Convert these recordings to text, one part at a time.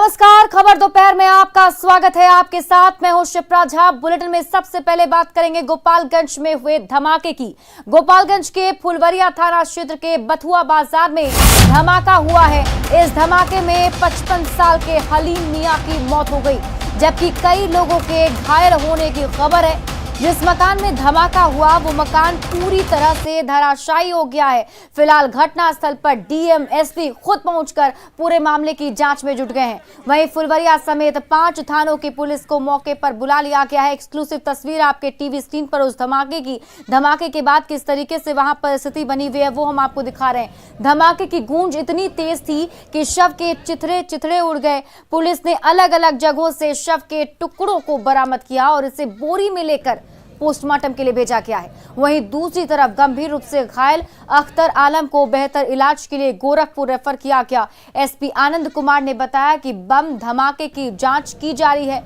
नमस्कार, खबर दोपहर में आपका स्वागत है। आपके साथ मैं हूं शिप्रा झा। बुलेटिन में सबसे पहले बात करेंगे गोपालगंज में हुए धमाके की। गोपालगंज के फुलवरिया थाना क्षेत्र के बथुआ बाजार में धमाका हुआ है। इस धमाके में 55 साल के हलीम मियां की मौत हो गई, जबकि कई लोगों के घायल होने की खबर है। जिस मकान में धमाका हुआ वो मकान पूरी तरह से धराशायी हो गया है। फिलहाल घटनास्थल पर डीएम, एसपी खुद पहुंचकर पूरे मामले की जांच में जुट गए हैं। वहीं फुलवरिया समेत 5 थानों की पुलिस को मौके पर बुला लिया गया है। एक्सक्लूसिव तस्वीर आपके टीवी स्क्रीन पर उस धमाके के बाद किस तरीके से वहां परिस्थिति बनी हुई है वो हम आपको दिखा रहे हैं। धमाके की गूंज इतनी तेज थी कि शव के चिथड़े उड़ गए। पुलिस ने अलग अलग जगहों से शव के टुकड़ों को बरामद किया और इसे बोरी में लेकर पोस्टमार्टम के लिए भेजा गया है। वहीं दूसरी तरफ गंभीर रूप से घायल अख्तर आलम को बेहतर इलाज के लिए गोरखपुर रेफर किया गया। एसपी आनंद कुमार ने बताया कि बम धमाके की जांच की जा रही है।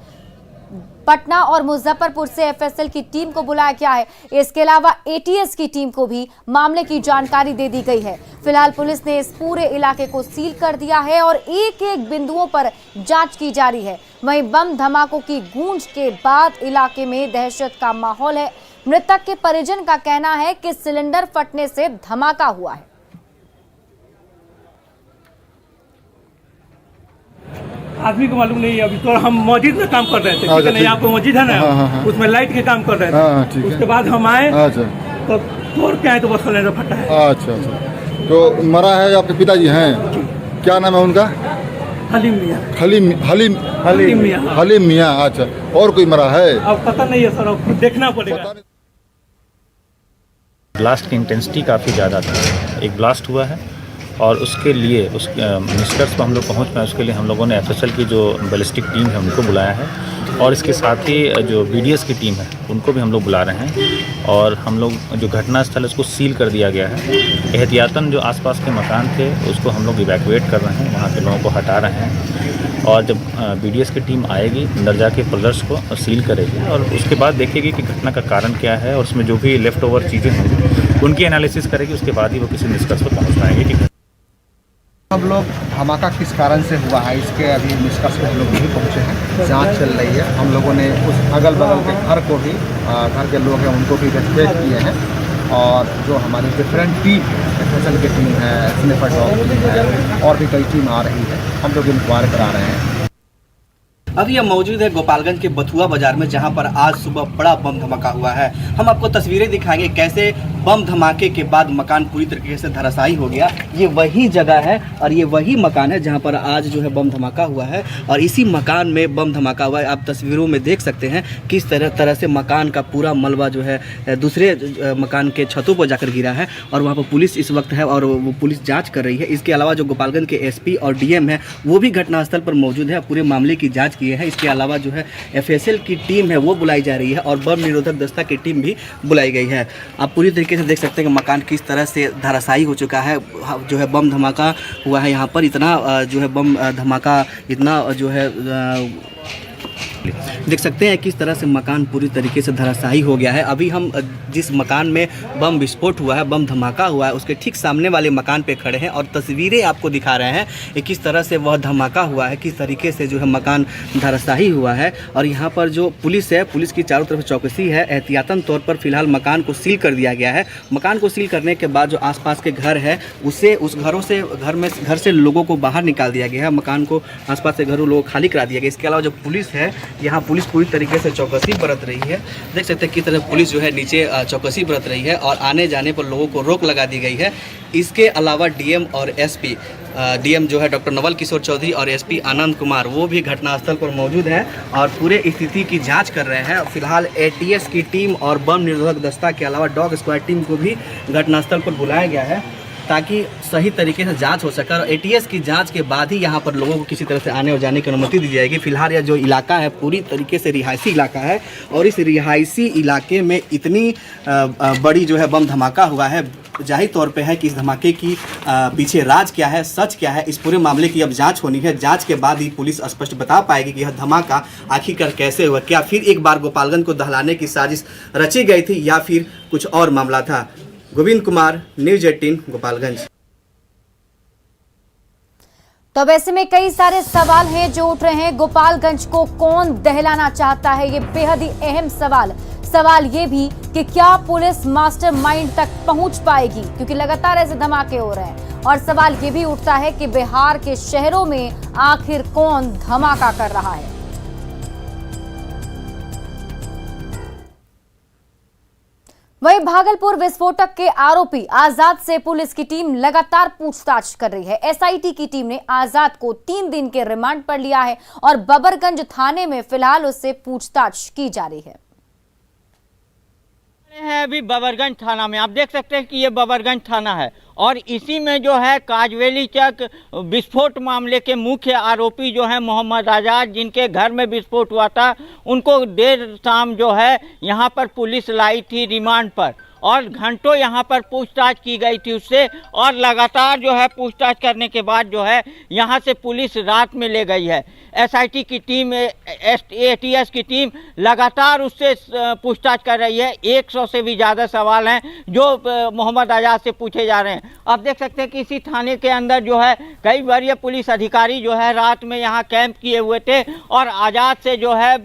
पटना और मुजफ्फरपुर से एफएसएल की टीम को बुलाया गया है। इसके अलावा एटीएस की टीम को भी मामले की जानकारी दे दी गई है। फिलहाल पुलिस ने इस पूरे इलाके को सील कर दिया है और एक एक बिंदुओं पर जांच की जा रही है। वहीं बम धमाकों की गूंज के बाद इलाके में दहशत का माहौल है। मृतक के परिजन का कहना है कि सिलेंडर फटने से धमाका हुआ है। आदमी को मालूम नहीं है। अभी तो हम मस्जिद में काम कर रहे थे, ठीक है ना, यहाँ पे मस्जिद है ना, उसमें लाइट के काम कर रहे थे। उसके बाद हम आए तो तोड़ के आए तो बस सिलेंडर फटा है। अच्छा, तो मरा है आपके पिताजी हैं, क्या नाम है उनका? हलीम मियां। हलीम मियां। अच्छा, और कोई मरा है? अब पता नहीं है सर, अब देखना पड़ेगा। ब्लास्ट की इंटेंसिटी काफ़ी ज़्यादा था। एक ब्लास्ट हुआ है और उसके लिए उस निष्कर्ष पर हम लोग पहुँच पाए। उसके लिए हम लोगों ने एफएसएल की जो बैलिस्टिक टीम है उनको बुलाया है और इसके साथ ही जो बीडीएस की टीम है उनको भी हम लोग बुला रहे हैं। और हम लोग जो घटनास्थल है उसको सील कर दिया गया है। एहतियातन जो आसपास के मकान थे उसको हम लोग इवैक्यूएट कर रहे हैं, वहाँ के लोगों को हटा रहे हैं। और जब बीडीएस की टीम आएगी अंदर जाके पिलर्स को सील करेगी और उसके बाद देखेगी कि घटना का कारण क्या है और उसमें जो भी लेफ्ट ओवर चीज़ें होंगी उनकी एनालिसिस करेगी। उसके बाद ही वो किसी निष्कर्ष पर पहुँच पाएंगे कि हम लोग धमाका किस कारण से हुआ है इसके अभी निष्कर्ष पे हम लोग नहीं पहुँचे हैं। जांच चल रही है। हम लोगों ने उस अगल बगल के घर को भी, घर के लोग हैं उनको भी रेस्पेक्ट किए हैं। और जो हमारी डिफरेंट टीम है, एफएसएल की टीम है, स्निफर डॉग टीम है, और भी कई टीम आ रही है, हम लोग इंक्वायर करा रहे हैं। अभी हम मौजूद है गोपालगंज के बथुआ बाजार में, जहां पर आज सुबह बड़ा बम धमाका हुआ है। हम आपको तस्वीरें दिखाएंगे कैसे बम धमाके के बाद मकान पूरी तरीके से धराशायी हो गया। ये वही जगह है और ये वही मकान है जहां पर आज जो है बम धमाका हुआ है और इसी मकान में बम धमाका हुआ है। आप तस्वीरों में देख सकते हैं किस तरह से मकान का पूरा मलबा जो है दूसरे मकान के छतों पर जाकर गिरा है और वहाँ पर पुलिस इस वक्त है और वो पुलिस जाँच कर रही है। इसके अलावा जो गोपालगंज के एसपी और डीएम है वो भी घटनास्थल पर मौजूद है, पूरे मामले की जाँच है। इसके अलावा जो है एफएसएल की टीम है वो बुलाई जा रही है और बम निरोधक दस्ता की टीम भी बुलाई गई है। आप पूरी तरीके से देख सकते हैं कि मकान किस तरह से धराशायी हो चुका है। जो है बम धमाका हुआ है यहाँ पर, इतना जो है बम धमाका, इतना जो है देख सकते हैं किस तरह से मकान पूरी तरीके से धराशायी हो गया है। अभी हम जिस मकान में बम विस्फोट हुआ है, बम धमाका हुआ है, उसके ठीक सामने वाले मकान पे खड़े हैं और तस्वीरें आपको दिखा रहे हैं कि किस तरह से वह धमाका हुआ है, किस तरीके से जो है मकान धराशायी हुआ है। और यहाँ पर जो पुलिस है, पुलिस की चारों तरफ चौकसी है। एहतियातन तौर पर फिलहाल मकान को सील कर दिया गया है। मकान को सील करने के बाद जो आसपास के घर है उसे उस घर से लोगों को बाहर निकाल दिया गया है। मकान को आसपास से घरों लोगों खाली करा दिया गया। इसके अलावा जो पुलिस है, यहाँ पुलिस पूरी तरीके से चौकसी बरत रही है। देख सकते हैं किस तरह पुलिस जो है नीचे चौकसी बरत रही है और आने जाने पर लोगों को रोक लगा दी गई है। इसके अलावा डीएम और एसपी, डीएम जो है डॉक्टर नवल किशोर चौधरी और एसपी आनंद कुमार वो भी घटनास्थल पर मौजूद हैं और पूरे स्थिति की जांच कर रहे हैं। फिलहाल एटीएस की टीम और बम निरोधक दस्ता के अलावा डॉग स्क्वाड टीम को भी घटनास्थल पर बुलाया गया है ताकि सही तरीके से जांच हो सके और एटीएस की जांच के बाद ही यहाँ पर लोगों को किसी तरह से आने और जाने की अनुमति दी जाएगी। फिलहाल यह जो इलाका है पूरी तरीके से रिहायशी इलाका है और इस रिहायशी इलाके में इतनी बड़ी जो है बम धमाका हुआ है, जाहिर तौर पे है कि इस धमाके की पीछे राज क्या है, सच क्या है, इस पूरे मामले की अब जांच होनी है। जांच के बाद ही पुलिस स्पष्ट बता पाएगी कि यह धमाका आखिरकार कैसे हुआ। क्या फिर एक बार गोपालगंज को दहलाने की साजिश रची गई थी या फिर कुछ और मामला था। गोविंद कुमार, न्यूज़ 18 गोपालगंज। तो अब ऐसे में कई सारे सवाल हैं जो उठ रहे हैं। गोपालगंज को कौन दहलाना चाहता है, ये बेहद ही अहम सवाल ये भी कि क्या पुलिस मास्टरमाइंड तक पहुंच पाएगी, क्योंकि लगातार ऐसे धमाके हो रहे हैं। और सवाल ये भी उठता है कि बिहार के शहरों में आखिर कौन धमाका कर रहा है। वहीं भागलपुर विस्फोटक के आरोपी आजाद से पुलिस की टीम लगातार पूछताछ कर रही है। एसआईटी की टीम ने आजाद को 3 दिन के रिमांड पर लिया है और बबरगंज थाने में फिलहाल उससे पूछताछ की जा रही है। अभी बबरगंज थाना में आप देख सकते हैं कि ये बबरगंज थाना है और इसी में जो है काजवेली चक विस्फोट मामले के मुख्य आरोपी जो है मोहम्मद आजाद, जिनके घर में विस्फोट हुआ था, उनको देर शाम जो है यहाँ पर पुलिस लाई थी रिमांड पर और घंटों यहाँ पर पूछताछ की गई थी उससे। और लगातार जो है पूछताछ करने के बाद जो है यहाँ से पुलिस रात में ले गई है। एसआईटी की टीम, एटीएस की टीम लगातार उससे पूछताछ कर रही है। 100 से भी ज़्यादा सवाल हैं जो मोहम्मद आजाद से पूछे जा रहे हैं। आप देख सकते हैं कि इसी थाने के अंदर जो है कई वरीय पुलिस अधिकारी जो है रात में यहाँ कैंप किए हुए थे और आजाद से जो है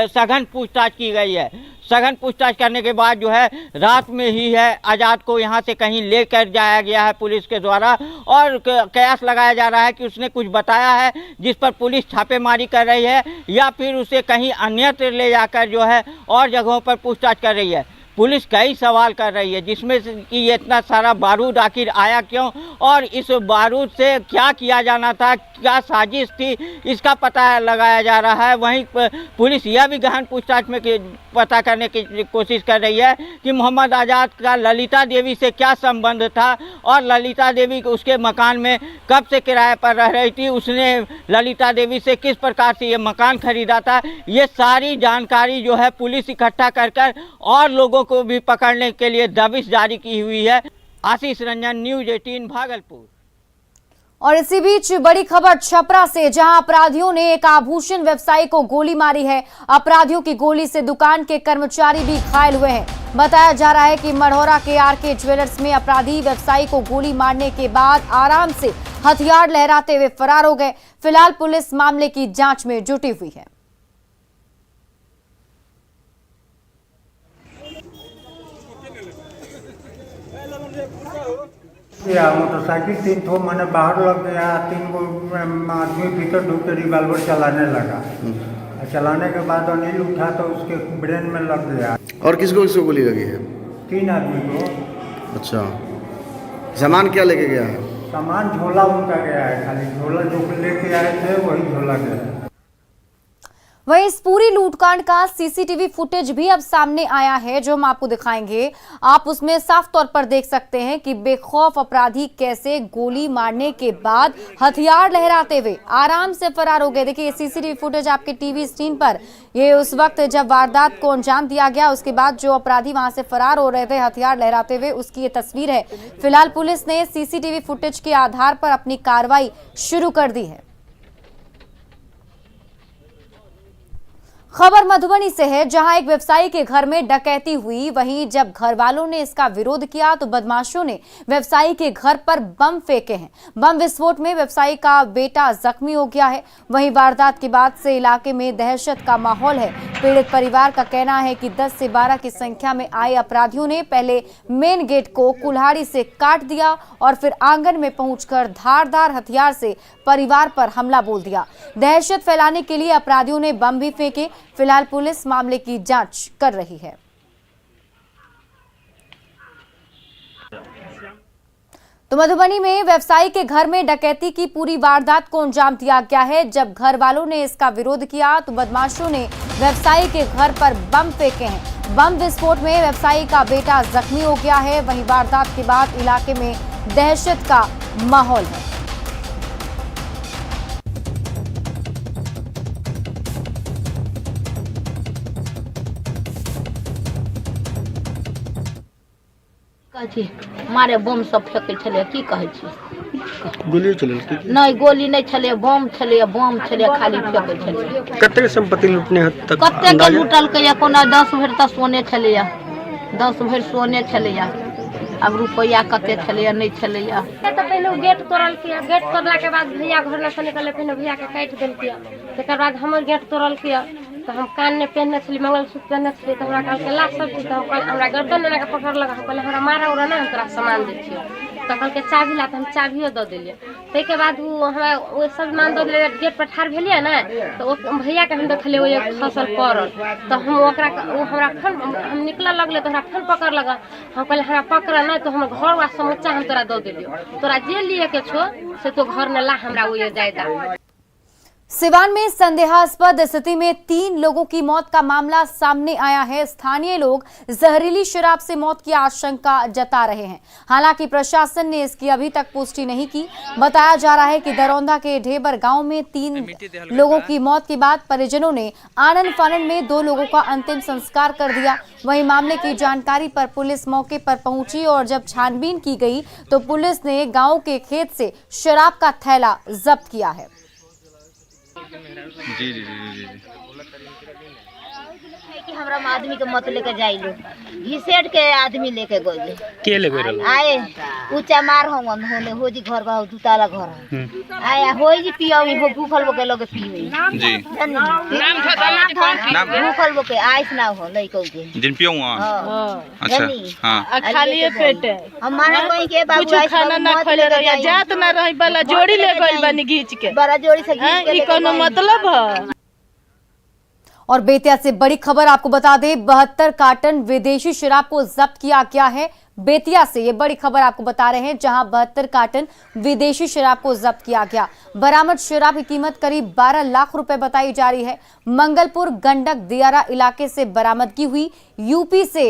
सघन पूछताछ की गई है। सघन पूछताछ करने के बाद जो है रात में ही है आज़ाद को यहाँ से कहीं लेकर जाया गया है पुलिस के द्वारा और कयास लगाया जा रहा है कि उसने कुछ बताया है जिस पर पुलिस छापेमारी कर रही है या फिर उसे कहीं अन्यत्र ले जाकर जो है और जगहों पर पूछताछ कर रही है। पुलिस कई सवाल कर रही है जिसमें कि ये इतना सारा बारूद आखिर आया क्यों और इस बारूद से क्या किया जाना था, क्या साजिश थी, इसका पता लगाया जा रहा है। वहीं पुलिस यह भी गहन पूछताछ में पता करने की कोशिश कर रही है कि मोहम्मद आजाद का ललिता देवी से क्या संबंध था और ललिता देवी उसके मकान में कब से किराए पर रह रही थी, उसने ललिता देवी से किस प्रकार से ये मकान खरीदा था। ये सारी जानकारी जो है पुलिस इकट्ठा कर और लोगों को भी पकड़ने के लिए दबिश जारी की हुई है। आशीष रंजन, न्यूज़ 18 भागलपुर। और इसी बीच बड़ी खबर छपरा से, जहां अपराधियों ने एक आभूषण व्यवसायी को गोली मारी है। अपराधियों की गोली से दुकान के कर्मचारी भी घायल हुए हैं। बताया जा रहा है कि मढ़ौरा के आरके ज्वेलर्स में अपराधी व्यवसायी को गोली मारने के बाद आराम से हथियार लहराते हुए फरार हो गए। फिलहाल पुलिस मामले की जांच में जुटी हुई है। मोटरसाइकिल 3 ठो मैंने बाहर लग गया, 3 गो आदमी भीतर ढुक के रिवॉल्वर चलाने लगा। चलाने के बाद अनिल उठा तो उसके ब्रेन में लग गया। और किसको किसको गोली लगी है? 3 आदमी को। अच्छा, सामान क्या लेके गया है? सामान झोला उनका गया है, खाली झोला जो लेके आए थे वही झोला गया है। वहीं इस पूरी लूटकांड का सीसीटीवी फुटेज भी अब सामने आया है, जो हम आपको दिखाएंगे। आप उसमें साफ तौर पर देख सकते हैं कि बेखौफ अपराधी कैसे गोली मारने के बाद हथियार लहराते हुए आराम से फरार हो गए। देखिए सीसीटीवी फुटेज आपके टीवी स्क्रीन पर, ये उस वक्त जब वारदात को अंजाम दिया गया, उसके बाद जो अपराधी वहां से फरार हो रहे थे हथियार लहराते हुए, उसकी ये तस्वीर है। फिलहाल पुलिस ने सीसीटीवी फुटेज के आधार पर अपनी कार्रवाई शुरू कर दी है। खबर मधुबनी से है, जहां एक व्यवसायी के घर में डकैती हुई। वहीं जब घर वालों ने इसका विरोध किया तो बदमाशों ने व्यवसायी के घर पर बम फेंके हैं। बम विस्फोट में व्यवसायी का बेटा जख्मी हो गया है। वहीं वारदात के बाद से इलाके में दहशत का माहौल है। पीड़ित परिवार का कहना है कि 10 से 12 की संख्या में आए अपराधियों ने पहले मेन गेट को कुल्हाड़ी से काट दिया और फिर आंगन में पहुंचकर धारदार हथियार से परिवार पर हमला बोल दिया। दहशत फैलाने के लिए अपराधियों ने बम भी फेंके। फिलहाल पुलिस मामले की जांच कर रही है। तो मधुबनी में व्यवसायी के घर में डकैती की पूरी वारदात को अंजाम दिया गया है। जब घर वालों ने इसका विरोध किया तो बदमाशों ने व्यवसायी के घर पर बम फेंके हैं। बम विस्फोट में व्यवसायी का बेटा जख्मी हो गया है। वहीं वारदात के बाद इलाके में दहशत का माहौल है। मारे बम सब फेंकै छलै, की कहै छी? गोली चलल की? नहीं, गोली नहीं छलै, बम छलै, खाली फेंकै छलै। कते संपत्ति लूटने तक कते के लूटल के? कोना 10 भरि तऽ सोने छलैया, 10 भरि सोने छलैया। अब रुपया कते छलैया नहीं छलैया। तो पहले गेट तोड़ल किया, गेट तोड़ला के बाद भैया घर में से निकले, फिर भैया के काट दिल किया। तकर बाद हमर गेट तोड़ल किया तो हम कान में पहनने छली, मंगलसूत्र पहनने छली, तो हमरा कहल के ला सब चीज, तो हम कहल हमरा गर्दन में के पकड़ लगा, हम कहल हमरा मारा उरा ना, हम तोरा सामान दे छियो। तो कहल के चाबी ला, तो हम चाबियो दे दिलिए। तै के बाद वो हमरा वो सब मान दे दिले, गेट पर ठाड़ भेलिए ना, तो भैया के हम देखले वो एक फसल पड़ल, तो हम ओकरा वो हमरा फन हम निकल लगले, तो हमरा फन पकड़ लगा। हम कहल हमरा पकड़ ना, तो हम घर वा समूचा हम तोरा दे दिलियो, तोरा जे लिए के छो से तो घर में ला, हमरा वो ये जायदा। सिवान में संदेहास्पद स्थिति में 3 लोगों की मौत का मामला सामने आया है। स्थानीय लोग जहरीली शराब से मौत की आशंका जता रहे हैं। हालांकि प्रशासन ने इसकी अभी तक पुष्टि नहीं की। बताया जा रहा है कि दरौंदा के ढेबर गांव में 3 लोगों की मौत के बाद परिजनों ने आनन फानन में 2 लोगों का अंतिम संस्कार कर दिया। वहीं मामले की जानकारी पर पुलिस मौके पर पहुंची और जब छानबीन की गई तो पुलिस ने गाँव के खेत से शराब का थैला जब्त किया है। जी जी जी जी कि हमरा आदमी के मत लेके जाई लो, घिसेट के आदमी लेके गइल के ले गइल आए ऊंचा मार होवन होने हो जी घर बा दुताला घर आया होई जी पियावी हो भूखल बके लगे पीवे जी नाम था भूखल बके आइस ना हो लइको के जिन पियो अच्छा हां खाली पेट हम माना कोई के बाबू कुछ खाना ना खले रहिया, जात ना रही वाला जोड़ी ले गइल बानी घींच के, बड़ा जोड़ी से घींच के, ई कोनो मतलब है। और बेतिया से बड़ी खबर आपको बता दें, 72 कार्टन विदेशी शराब को जब्त किया गया है। बेतिया से ये बड़ी खबर आपको बता रहे हैं, जहां 72 कार्टन विदेशी शराब को जब्त किया गया। बरामद शराब की कीमत करीब 12 लाख रुपए बताई जा रही है। मंगलपुर गंडक दियारा इलाके से बरामदगी हुई। यूपी से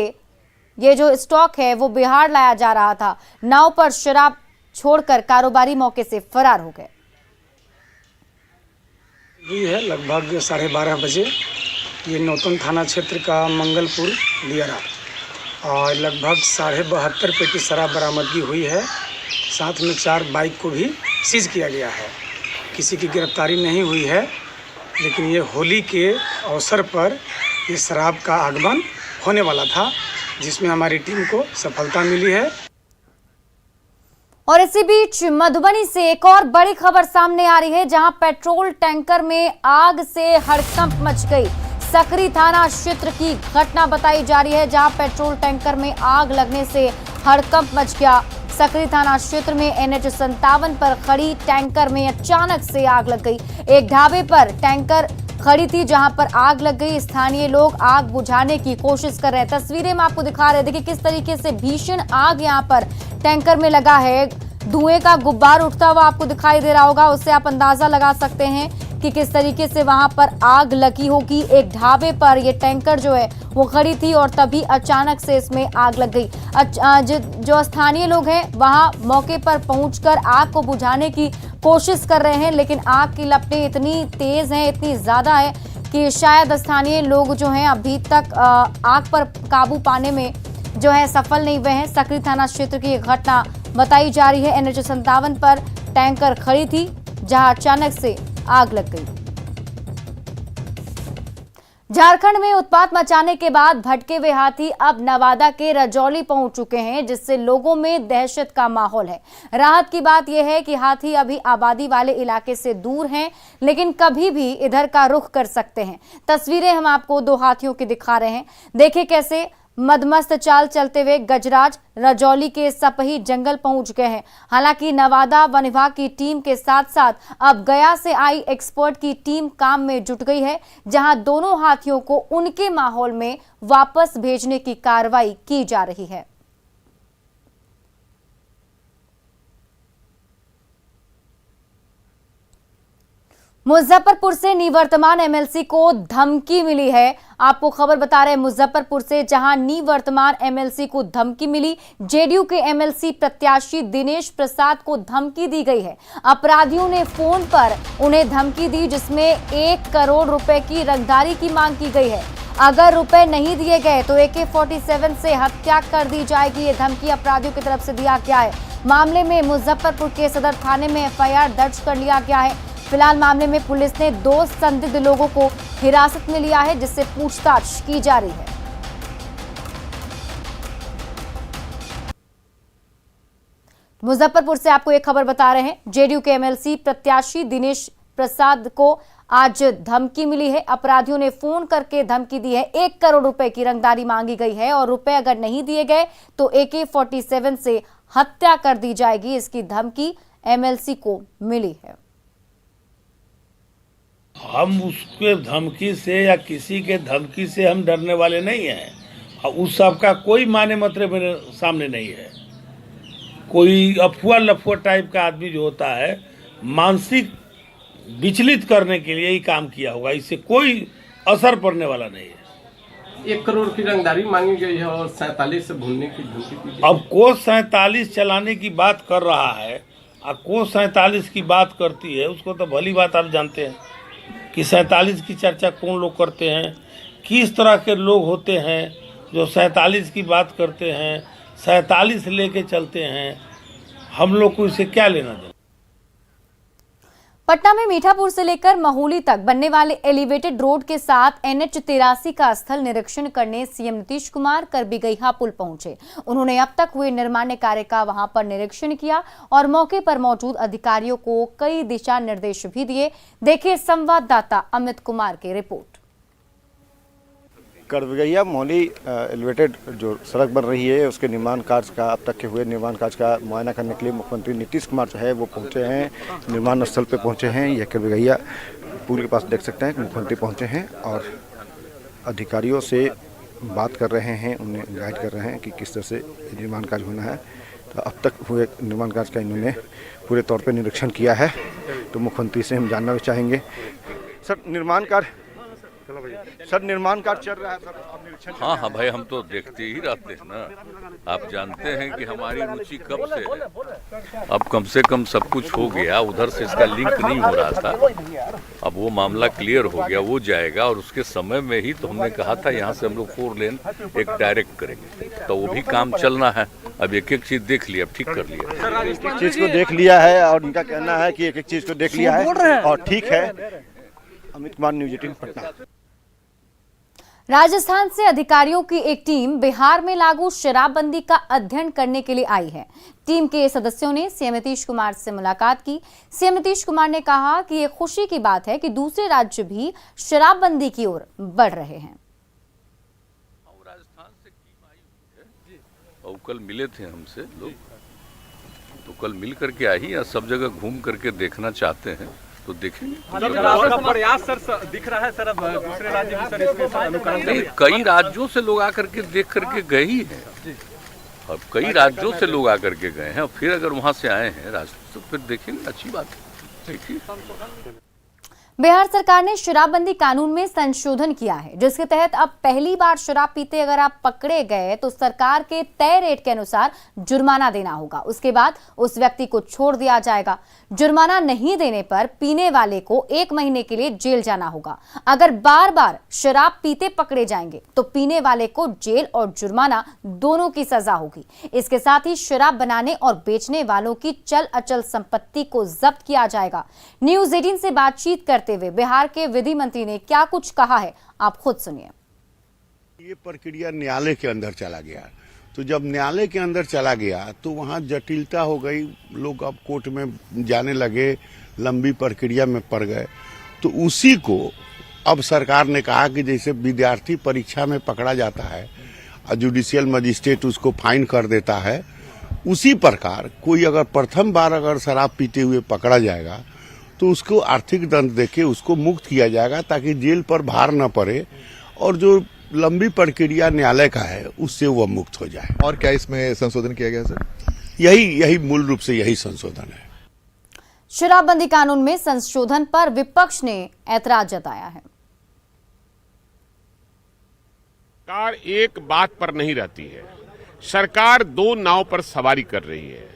ये जो स्टॉक है वो बिहार लाया जा रहा था। नाव पर शराब छोड़कर कारोबारी मौके से फरार हो गए। है लगभग 12:30 बजे ये नौतन थाना क्षेत्र का मंगलपुर दियारा और लगभग 72.5 पेटी शराब बरामदगी हुई है। साथ में 4 बाइक को भी सीज किया गया है। किसी की गिरफ्तारी नहीं हुई है, लेकिन ये होली के अवसर पर ये शराब का आगमन होने वाला था, जिसमें हमारी टीम को सफलता मिली है। और इसी बीच मधुबनी से एक और बड़ी खबर सामने आ रही है, जहां पेट्रोल टैंकर में आग से हड़कंप मच गई। सकरी थाना क्षेत्र की घटना बताई जा रही है, जहां पेट्रोल टैंकर में आग लगने से हड़कंप मच गया। सकरी थाना क्षेत्र में NH 57 पर खड़ी टैंकर में अचानक से आग लग गई। एक ढाबे पर टैंकर खड़ी थी, जहां पर आग लग गई। स्थानीय लोग आग बुझाने की कोशिश कर रहे हैं। तस्वीरें में आपको दिखा रहे हैं, देखिए किस तरीके से भीषण आग यहां पर टैंकर में लगा है। धुएं का गुब्बार उठता हुआ आपको दिखाई दे रहा होगा, उससे आप अंदाजा लगा सकते हैं कि किस तरीके से वहां पर आग लगी होगी। एक ढाबे पर ये टैंकर जो है वो खड़ी थी और तभी अचानक से इसमें आग लग गई। जो स्थानीय लोग हैं वहां मौके पर पहुंचकर आग को बुझाने की कोशिश कर रहे हैं, लेकिन आग की लपटें इतनी तेज हैं, इतनी ज्यादा है कि शायद स्थानीय लोग जो हैं अभी तक आग पर काबू पाने में जो है सफल नहीं हुए हैं। सकरी थाना क्षेत्र की घटना बताई जा रही है। NH 57 पर टैंकर खड़ी थी, जहां अचानक से आग लग गई। झारखंड में उत्पात मचाने के बाद भटके हुए हाथी अब नवादा के रजौली पहुंच चुके हैं, जिससे लोगों में दहशत का माहौल है। राहत की बात यह है कि हाथी अभी आबादी वाले इलाके से दूर हैं, लेकिन कभी भी इधर का रुख कर सकते हैं। तस्वीरें हम आपको 2 हाथियों की दिखा रहे हैं। देखिए कैसे मदमस्त चाल चलते हुए गजराज रजौली के सपही जंगल पहुंच गए हैं। हालांकि नवादा वन विभाग की टीम के साथ साथ अब गया से आई एक्सपर्ट की टीम काम में जुट गई है, जहां दोनों हाथियों को उनके माहौल में वापस भेजने की कार्रवाई की जा रही है। मुजफ्फरपुर से निवर्तमान MLC को धमकी मिली है। आपको खबर बता रहे हैं मुजफ्फरपुर से, जहां निवर्तमान MLC को धमकी मिली। JDU के MLC प्रत्याशी दिनेश प्रसाद को धमकी दी गई है। अपराधियों ने फोन पर उन्हें धमकी दी, जिसमें 1 करोड़ रुपए की रंगदारी की मांग की गई है। अगर रुपए नहीं दिए गए तो AK-47 से हत्या कर दी जाएगी। ये धमकी अपराधियों की तरफ से दिया गया है। मामले में मुजफ्फरपुर के सदर थाने में FIR दर्ज कर लिया गया है। फिलहाल मामले में पुलिस ने 2 संदिग्ध लोगों को हिरासत में लिया है, जिससे पूछताछ की जा रही है। मुजफ्फरपुर से आपको एक खबर बता रहे हैं। जेडीयू के एमएलसी प्रत्याशी दिनेश प्रसाद को आज धमकी मिली है। अपराधियों ने फोन करके धमकी दी है। 1 करोड़ रुपए की रंगदारी मांगी गई है और रुपए अगर नहीं दिए गए तो AK-47 से हत्या कर दी जाएगी। इसकी धमकी एमएलसी को मिली है। हम उसके धमकी से या किसी के धमकी से हम डरने वाले नहीं हैं और उस सब का कोई माने मतलब मेरे सामने नहीं है। कोई अफवाह लफुआ टाइप का आदमी जो होता है मानसिक विचलित करने के लिए ही काम किया होगा, इससे कोई असर पड़ने वाला नहीं है। 1 करोड़ की रंगदारी मांगी गई है और 47 से भूलने की धमकी। अब कोस 47 चलाने की बात कर रहा है और कोस 47 की बात करती है, उसको तो भली बात आप जानते हैं कि 47 की चर्चा कौन लोग करते हैं, किस तरह के लोग होते हैं जो 47 की बात करते हैं, 47 लेके चलते हैं। हम लोग को इससे क्या लेना देना। पटना में मीठापुर से लेकर महुली तक बनने वाले एलिवेटेड रोड के साथ NH-83 का स्थल निरीक्षण करने सीएम नीतीश कुमार करबीगैया पुल पहुंचे। उन्होंने अब तक हुए निर्माण कार्य का वहां पर निरीक्षण किया और मौके पर मौजूद अधिकारियों को कई दिशा निर्देश भी दिए। देखिए संवाददाता अमित कुमार की रिपोर्ट। करबीगैया मौली एलिवेटेड जो सड़क बन रही है उसके निर्माण कार्य का अब तक के हुए निर्माण कार्य का मुआयना करने के लिए मुख्यमंत्री नीतीश कुमार जो है वो पहुंचे हैं, निर्माण स्थल पे पहुंचे हैं। यह करबीगैया पुल के पास देख सकते हैं कि मुख्यमंत्री पहुंचे हैं और अधिकारियों से बात कर रहे हैं, उन्हें गाइड कर रहे हैं कि किस तरह से निर्माण कार्य होना है। तो अब तक हुए निर्माण कार्य का इन्होंने पूरे तौर पर निरीक्षण किया है। तो मुख्यमंत्री से हम जानना चाहेंगे, सर निर्माण कार्य चल रहा है सर, आप निरीक्षण? हाँ भाई, हम तो देखते ही रहते हैं ना। आप जानते हैं कि हमारी रुचि कब से है। अब कम से कम सब कुछ हो गया, उधर से इसका लिंक नहीं हो रहा था। अब वो मामला क्लियर हो गया, वो जाएगा और उसके समय में ही तो हमने कहा था यहाँ से हम लोग 4 लेन एक डायरेक्ट करेंगे, तो वो भी काम चलना है। अब एक एक चीज देख लिया, ठीक कर लिया, एक चीज को देख लिया है और उनका कहना है कि एक चीज को देख लिया है और ठीक है। अमित कुमार, न्यूज़ 18 पटना। राजस्थान से अधिकारियों की एक टीम बिहार में लागू शराबबंदी का अध्ययन करने के लिए आई है। टीम के सदस्यों ने सीएम नीतीश कुमार से मुलाकात की। सीएम नीतीश कुमार ने कहा कि ये खुशी की बात है कि दूसरे राज्य भी शराबबंदी की ओर बढ़ रहे हैं। राजस्थान से टीम आई हुई है और कल मिले थे हमसे लोग, तो कल मिल करके आई या सब जगह घूम करके देखना चाहते हैं तो देखेंगे। प्रयास सर दिख रहा है सर, अब दूसरे राज्य भी सर इसमें अनुकरण करेंगे। कई राज्यों से लोग आकर के देख करके गए ही हैं। अब कई राज्यों से लोग आकर के गए हैं और फिर अगर वहां से आए हैं राजस्थान तो फिर देखेंगे, अच्छी बात है। देखिए, बिहार सरकार ने शराबबंदी कानून में संशोधन किया है, जिसके तहत अब पहली बार शराब पीते अगर आप पकड़े गए तो सरकार के तय रेट के अनुसार जुर्माना देना होगा। उसके बाद उस व्यक्ति को छोड़ दिया जाएगा। जुर्माना नहीं देने पर पीने वाले को 1 महीने के लिए जेल जाना होगा। अगर बार बार शराब पीते पकड़े जाएंगे तो पीने वाले को जेल और जुर्माना दोनों की सजा होगी। इसके साथ ही शराब बनाने और बेचने वालों की चल अचल संपत्ति को जब्त किया जाएगा। न्यूज़ 18 से बातचीत करते हुए बिहार के विधि मंत्री ने क्या कुछ कहा है, आप खुद सुनिए। ये प्रक्रिया न्यायालय के अंदर चला गया, तो जब न्यायालय के अंदर चला गया तो वहाँ जटिलता हो गई, लोग अब कोर्ट में जाने लगे, लंबी प्रक्रिया में पड़ गए। तो उसी को अब सरकार ने कहा कि जैसे विद्यार्थी परीक्षा में पकड़ा जाता है और जुडिशियल मजिस्ट्रेट उसको फाइन कर देता है, उसी प्रकार कोई अगर प्रथम बार अगर शराब पीते हुए पकड़ा जाएगा तो उसको आर्थिक दंड देके उसको मुक्त किया जाएगा, ताकि जेल पर भार न पड़े और जो लंबी प्रक्रिया न्यायालय का है उससे वह मुक्त हो जाए। और क्या इसमें संशोधन किया गया सर? यही मूल रूप से यही संशोधन है। शराबबंदी कानून में संशोधन पर विपक्ष ने ऐतराज जताया है। सरकार एक बात पर नहीं रहती है, सरकार 2 नाव पर सवारी कर रही है।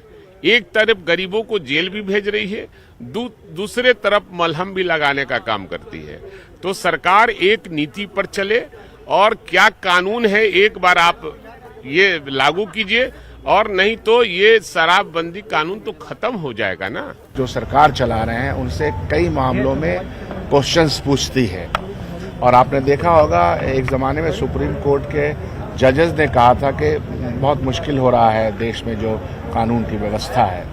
एक तरफ गरीबों को जेल भी भेज रही है, दूसरे तरफ मलहम भी लगाने का काम करती है। तो सरकार एक नीति पर चले और क्या कानून है एक बार आप ये लागू कीजिए, और नहीं तो ये शराबबंदी कानून तो खत्म हो जाएगा ना। जो सरकार चला रहे हैं उनसे कई मामलों में क्वेश्चंस पूछती है, और आपने देखा होगा एक जमाने में सुप्रीम कोर्ट के जजेस ने कहा था कि बहुत मुश्किल हो रहा है देश में जो कानून की व्यवस्था है।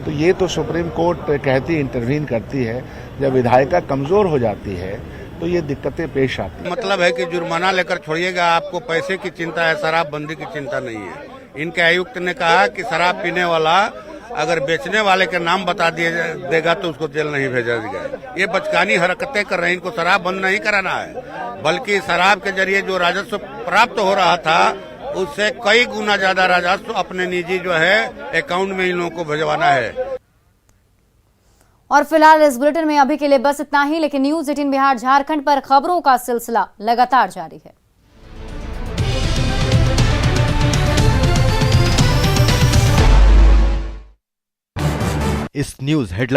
तो ये तो सुप्रीम कोर्ट कहती इंटरवीन करती है, जब विधायिका कमज़ोर हो जाती है तो ये दिक्कतें पेश आती हैं। मतलब है कि जुर्माना लेकर छोड़िएगा, आपको पैसे की चिंता है, शराबबंदी की चिंता नहीं है। इनके आयुक्त ने कहा कि शराब पीने वाला अगर बेचने वाले के नाम बता देगा तो उसको जेल नहीं भेजा जाएगा। ये बचकानी हरकतें कर रहे हैं, इनको शराब बंद नहीं कराना है, बल्कि शराब के जरिए जो राजस्व प्राप्त हो रहा था उससे कई गुना ज्यादा राजस्व अपने निजी जो है अकाउंट में इन लोगों को भिजवाना है। और फिलहाल इस बुलेटिन में अभी के लिए बस इतना ही, लेकिन न्यूज 18 बिहार झारखंड पर खबरों का सिलसिला लगातार जारी है। इस न्यूज हेडलाइन